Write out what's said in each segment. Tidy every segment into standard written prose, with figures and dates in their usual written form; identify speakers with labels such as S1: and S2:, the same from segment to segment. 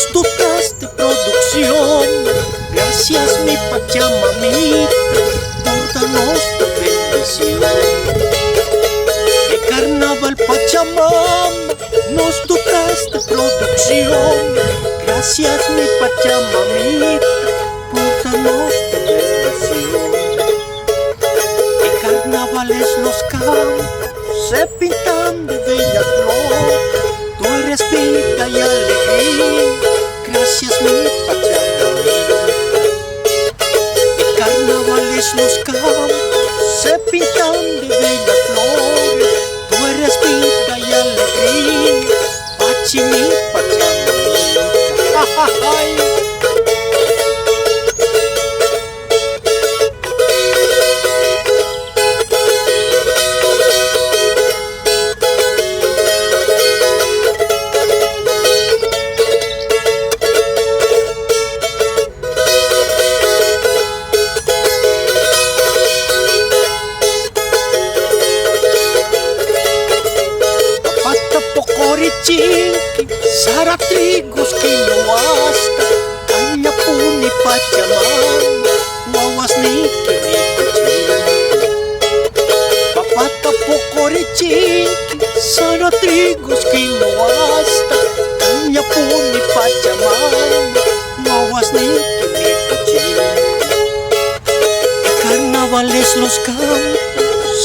S1: nos dotaste producción. Gracias mi Pachamamita por darnos tu bendición. De carnaval Pachamama nos dotaste producción. Gracias mi Pachamamita por darnos tu bendición. De carnavales los campos se pintan de bellas flores. Tú eres vida y alegría. Gracias mi Pachamamita. De carnavales los campos se pintan de bellas flores. Tú eres vida y alegría. Pachi mi Pachamamita. ¡Ay! Chinqui, Sara trigos que no hasta Kanya puni Pachamama, wawas ni Papata pokore chinqui, Sara trigos que no hasta Kanya puni Pachamama, wawas ni carnavales los campos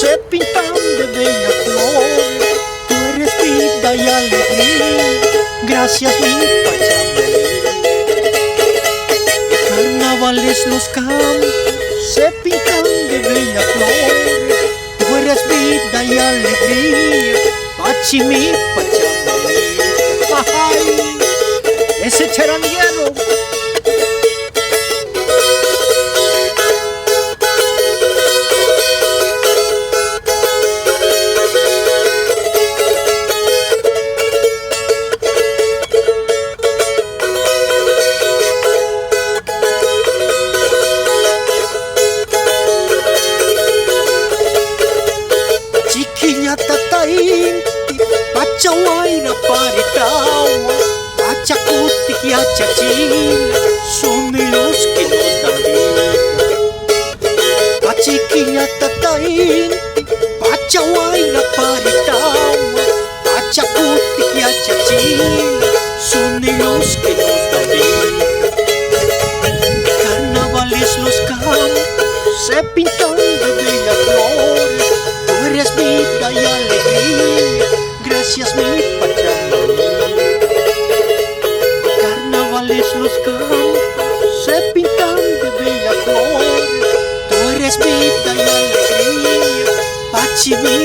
S1: se pintan de bellas flores. Tú eres vida y alegría. Gracias mi Pachamamita. Carnavales los campos se pintan de bellas flores. Tú eres vida y alegría. Pachi mi Pachamamita. ¡Ay! Ese charanguero. Pachahuayra paritawa, pachacutic y achachila, son de los que nos dan vida. Pachiquiña tatainti, pachahuayra paritawa, pachacutic y achachila, son de los que nos dan vida. Carnavales los campos se pintan de bellas flores. Tú eres vida y alegría. Gracias mi Pachamamita. Carnavales los campos se pintan de bellas flores. Tú eres vida y alegría. Pachi mi